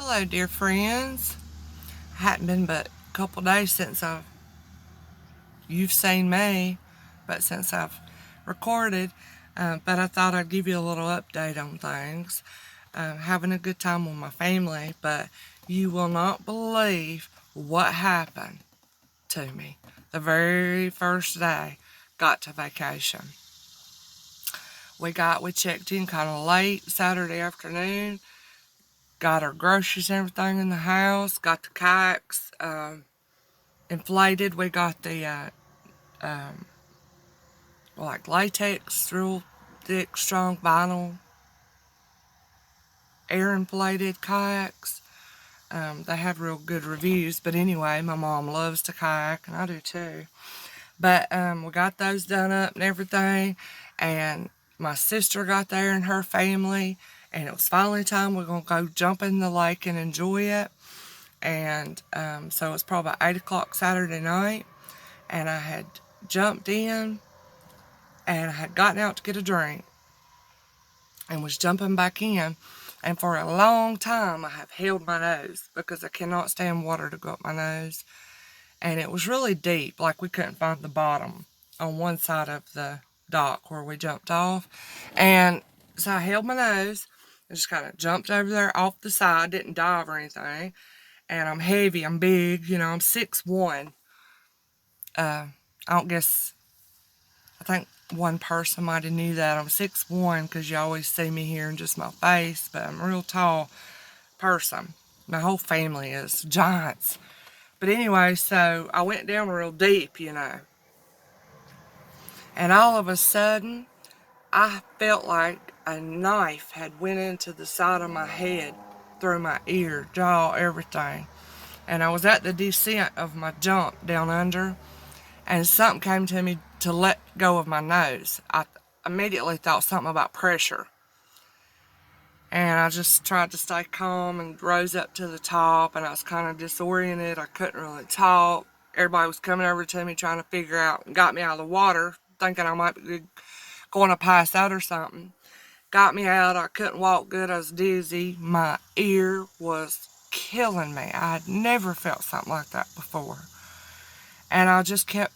Hello, dear friends. Hadn't been but a couple days since you've seen me, but since I've recorded. But I thought I'd give you a little update on things. Having a good time with my family, but you will not believe what happened to me the very first day got to vacation. We checked in kind of late Saturday afternoon. Got our groceries and everything in the house. Got the kayaks inflated. We got the like latex, real thick, strong vinyl, air inflated kayaks. They have real good reviews. But anyway, my mom loves to kayak, and I do too. But we got those done up and everything. And my sister got there and her family. And it was finally time we're going to go jump in the lake and enjoy it. And so it was probably 8 o'clock Saturday night. And I had jumped in and I had gotten out to get a drink and was jumping back in. And for a long time, I have held my nose because I cannot stand water to go up my nose. And it was really deep, like we couldn't find the bottom on one side of the dock where we jumped off. And so I held my nose and just kind of jumped over there off the side, didn't dive or anything. And I'm heavy, I'm big, I'm 6'1". I don't guess, I think one person might have knew that. I'm 6'1" because you always see me here in just my face, but I'm a real tall person. My whole family is giants. But anyway, so I went down real deep, and all of a sudden, I felt like a knife had went into the side of my head, through my ear, jaw, everything. And I was at the descent of my jump down under, and something came to me to let go of my nose. I immediately thought something about pressure. And I just tried to stay calm and rose up to the top, and I was kind of disoriented. I couldn't really talk. Everybody was coming over to me trying to figure out and got me out of the water, thinking I might be going to pass out or something. Got me out. I couldn't walk good. I was dizzy. My ear was killing me. I had never felt something like that before. And I just kept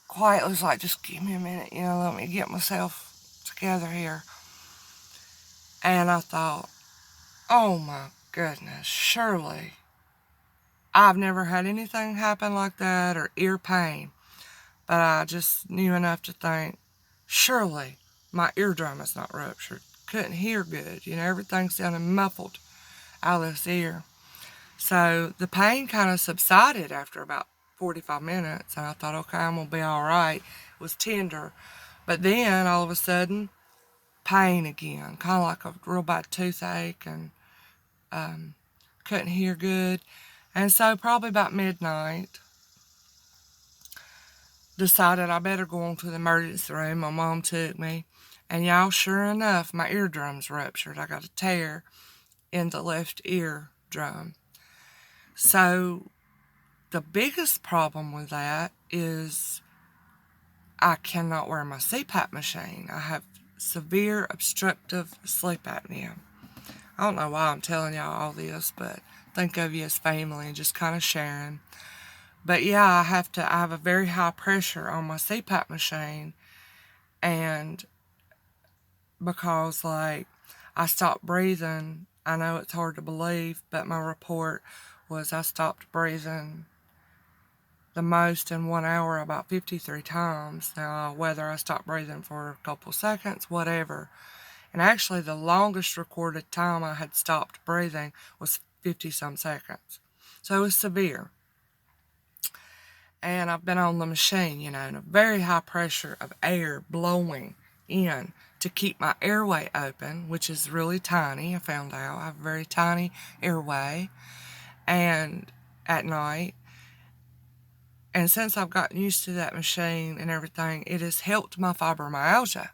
quietly, was like, just give me a minute, let me get myself together here. And I thought, oh my goodness, surely I've never had anything happen like that or ear pain. But I just knew enough to think, surely my eardrum is not ruptured. Couldn't hear good. Everything sounded muffled out of this ear. So the pain kind of subsided after about 45 minutes. And I thought, okay, I'm going to be all right. It was tender. But then all of a sudden, pain again, kind of like a real bad toothache, and couldn't hear good. And so probably about midnight, decided I better go on to the emergency room. My mom took me, and y'all, sure enough, my eardrum's ruptured. I got a tear in the left eardrum. So the biggest problem with that is I cannot wear my CPAP machine. I have severe obstructive sleep apnea. I don't know why I'm telling y'all all this, but think of you as family and just kind of sharing. But yeah, I have a very high pressure on my CPAP machine, and because I stopped breathing, I know it's hard to believe, but my report was I stopped breathing the most in 1 hour about 53 times. Now, whether I stopped breathing for a couple seconds, whatever. And actually, the longest recorded time I had stopped breathing was 50-some seconds. So it was severe. And I've been on the machine, in a very high pressure of air blowing in to keep my airway open, which is really tiny. I found out I have a very tiny airway, and at night. And since I've gotten used to that machine and everything, it has helped my fibromyalgia,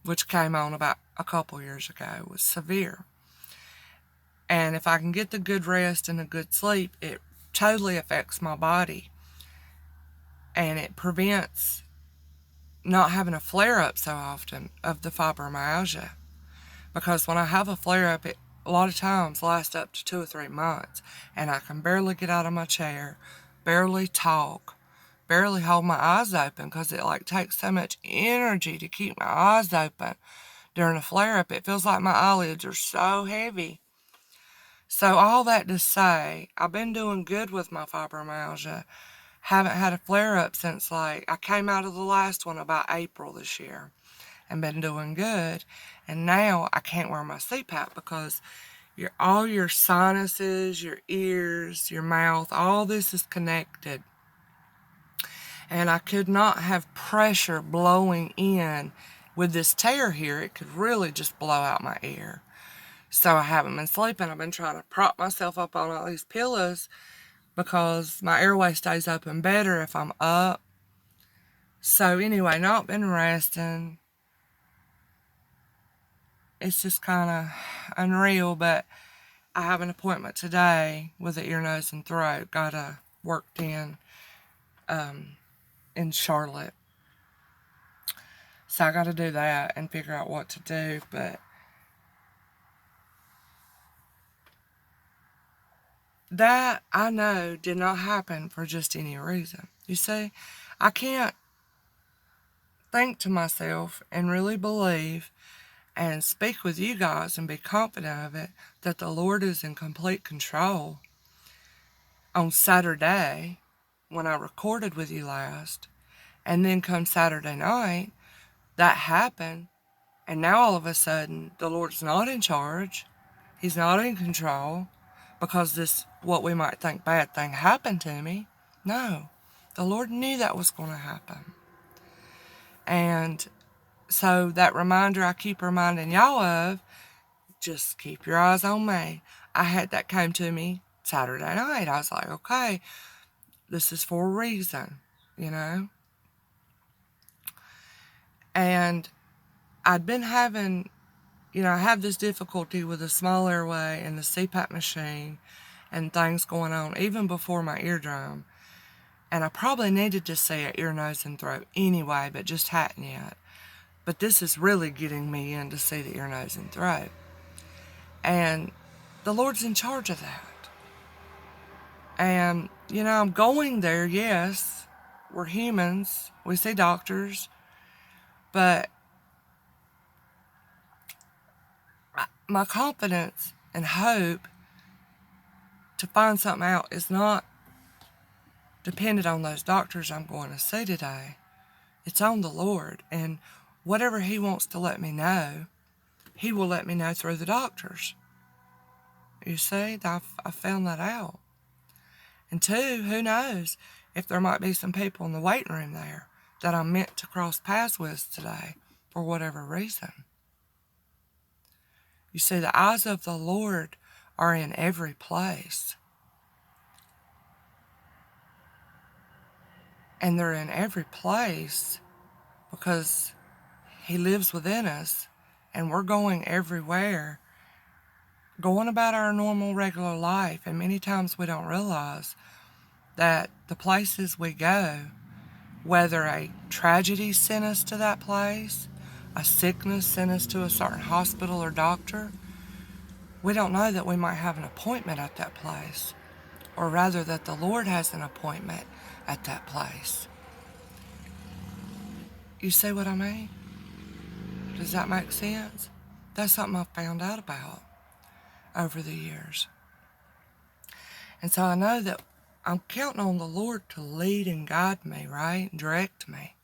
which came on about a couple years ago. It was severe. And if I can get the good rest and the good sleep, it totally affects my body. And it prevents not having a flare-up so often of the fibromyalgia. Because when I have a flare-up, a lot of times last up to 2 or 3 months, and I can barely get out of my chair, barely talk, barely hold my eyes open because it like takes so much energy to keep my eyes open during a flare-up. It feels like my eyelids are so heavy. So all that to say, I've been doing good with my fibromyalgia. Haven't had a flare-up since like I came out of the last one about April this year and been doing good. And now I can't wear my CPAP because all your sinuses, your ears, your mouth, all this is connected. And I could not have pressure blowing in with this tear here. It could really just blow out my ear. So I haven't been sleeping. I've been trying to prop myself up on all these pillows because my airway stays open better if I'm up. So anyway, not been resting. It's just kind of unreal, but I have an appointment today with the ear, nose, and throat. Got worked in Charlotte. So I got to do that and figure out what to do, but that, I know, did not happen for just any reason. You see, I can't think to myself and really believe and speak with you guys and be confident of it that the Lord is in complete control on Saturday when I recorded with you last. And then come Saturday night, that happened. And now all of a sudden, the Lord's not in charge. He's not in control because this, what we might think bad thing happened to me. No, the Lord knew that was going to happen. And so that reminder I keep reminding y'all of, just keep your eyes on me. That came to me Saturday night. I was like, okay, this is for a reason, you know? And I'd been having, I have this difficulty with the small airway and the CPAP machine and things going on even before my eardrum. And I probably needed to see an ear, nose, and throat anyway, but just hadn't yet. But this is really getting me in to see the ear, nose, and throat. And the Lord's in charge of that. And, I'm going there, yes. We're humans. We see doctors. But my confidence and hope to find something out is not dependent on those doctors I'm going to see today. It's on the Lord. And whatever He wants to let me know, He will let me know through the doctors. You see, I found that out. And two, who knows if there might be some people in the waiting room there that I'm meant to cross paths with today for whatever reason. You see, the eyes of the Lord are in every place. And they're in every place because He lives within us and we're going everywhere, going about our normal, regular life. And many times we don't realize that the places we go, whether a tragedy sent us to that place, a sickness sent us to a certain hospital or doctor, we don't know that we might have an appointment at that place, or rather that the Lord has an appointment at that place. You see what I mean? Does that make sense? That's something I've found out about over the years. And so I know that I'm counting on the Lord to lead and guide me, right? And direct me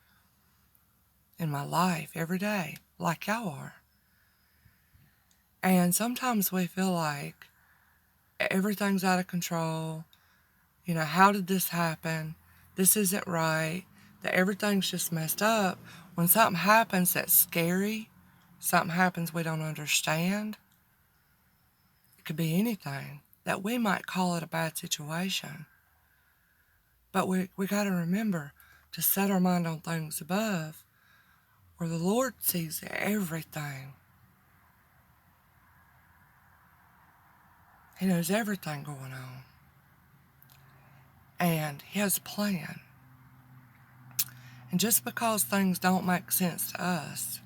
in my life every day, like y'all are. And sometimes we feel like everything's out of control. How did this happen? This isn't right. That everything's just messed up. When something happens that's scary, something happens we don't understand, it could be anything, that we might call it a bad situation. But we got to remember to set our mind on things above, where the Lord sees everything. He knows everything going on. And He has a plan. And just because things don't make sense to us,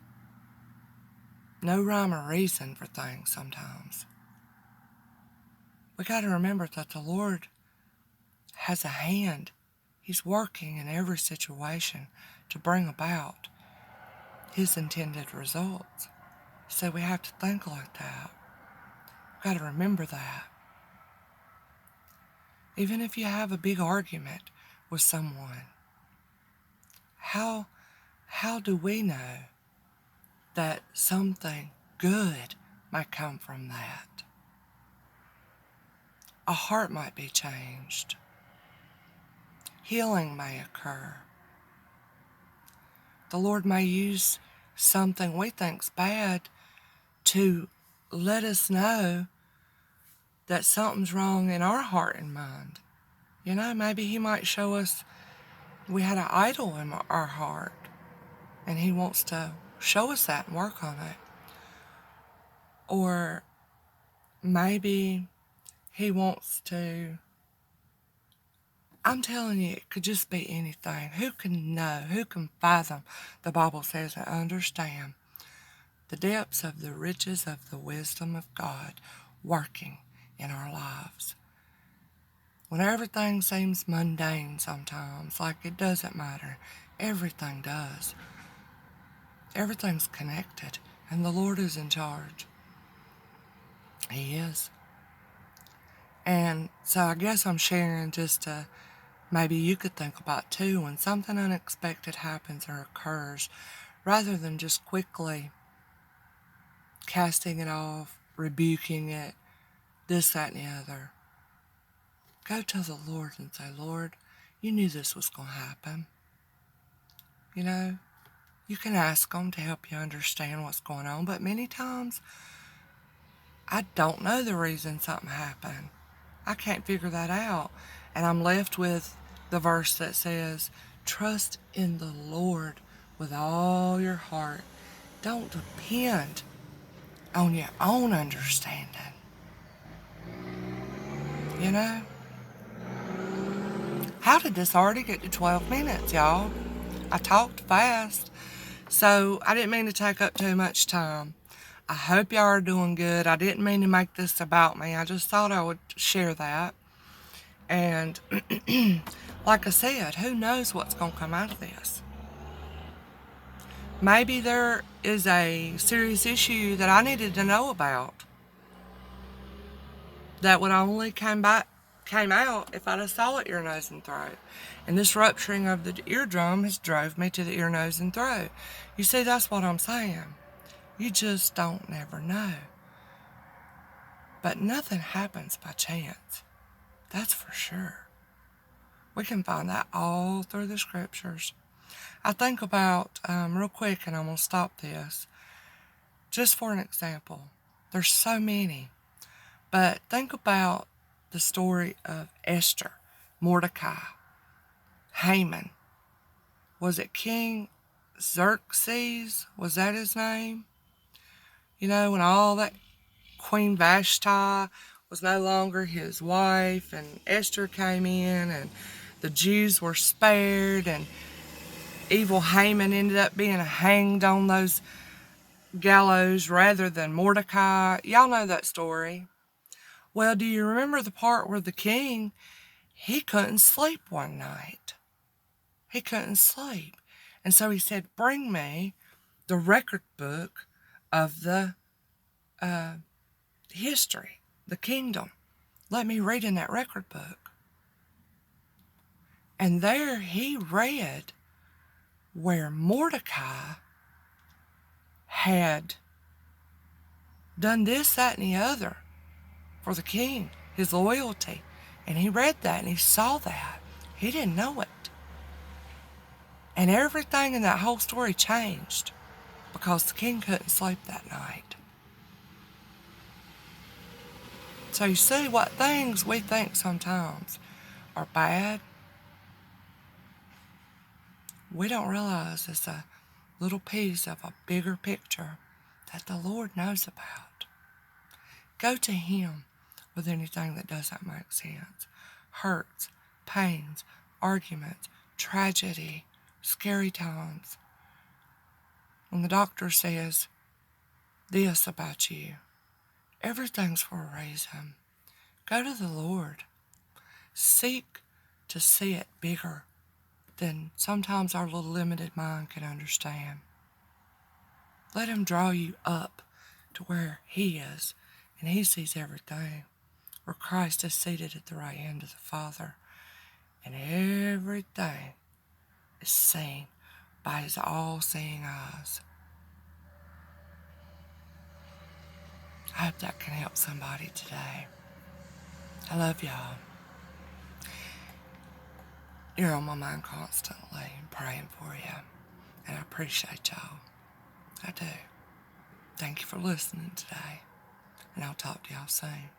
no rhyme or reason for things sometimes. We got to remember that the Lord has a hand. He's working in every situation to bring about His intended results. So we have to think like that. We've got to remember that. Even if you have a big argument with someone, how do we know that something good might come from that? A heart might be changed. Healing may occur. The Lord may use something we think's bad to let us know that something's wrong in our heart and mind. You know, maybe He might show us we had an idol in our heart, and He wants to show us that and work on it. Or maybe He wants to, I'm telling you, it could just be anything. Who can know? Who can fathom? The Bible says and understand the depths of the riches of the wisdom of God working in our lives. When everything seems mundane sometimes, like it doesn't matter, everything does. Everything's connected, and the Lord is in charge. He is. And so I guess I'm sharing just to maybe you could think about too, when something unexpected happens or occurs, rather than just quickly casting it off, rebuking it, this, that, and the other. Go to the Lord and say, Lord, you knew this was going to happen. You know, you can ask Him to help you understand what's going on, but many times I don't know the reason something happened. I can't figure that out. And I'm left with the verse that says, trust in the Lord with all your heart. Don't depend on your own understanding. You know? How did this already get to 12 minutes, y'all? I talked fast, so I didn't mean to take up too much time. I hope y'all are doing good. I didn't mean to make this about me. I just thought I would share that. And like I said, who knows what's going to come out of this? Maybe there is a serious issue that I needed to know about that would only came out if I'd have saw it ear, nose, and throat. And this rupturing of the eardrum has drove me to the ear, nose, and throat. You see, that's what I'm saying. You just don't never know. But nothing happens by chance. That's for sure. We can find that all through the scriptures. I think about, real quick, and I'm going to stop this, just for an example. There's so many. But think about the story of Esther, Mordecai, Haman. Was it King Xerxes? Was that his name? You know, when all that Queen Vashti was no longer his wife, and Esther came in, and the Jews were spared, and evil Haman ended up being hanged on those gallows rather than Mordecai. Y'all know that story. Well, do you remember the part where the king, he couldn't sleep one night? He couldn't sleep. And so he said, bring me the record book of the history, the kingdom. Let me read in that record book. And there he read where Mordecai had done this, that, and the other for the king, his loyalty. And he read that and he saw that. He didn't know it. And everything in that whole story changed because the king couldn't sleep that night. So you see what things we think sometimes are bad, we don't realize it's a little piece of a bigger picture that the Lord knows about. Go to Him with anything that doesn't make sense. Hurts, pains, arguments, tragedy, scary times. When the doctor says this about you, everything's for a reason. Go to the Lord. Seek to see it bigger than sometimes our little limited mind can understand. Let Him draw you up to where He is, and He sees everything, where Christ is seated at the right hand of the Father, and everything is seen by His all-seeing eyes. I hope that can help somebody today. I love y'all. You're on my mind constantly, praying for you, and I appreciate y'all. I do. Thank you for listening today, and I'll talk to y'all soon.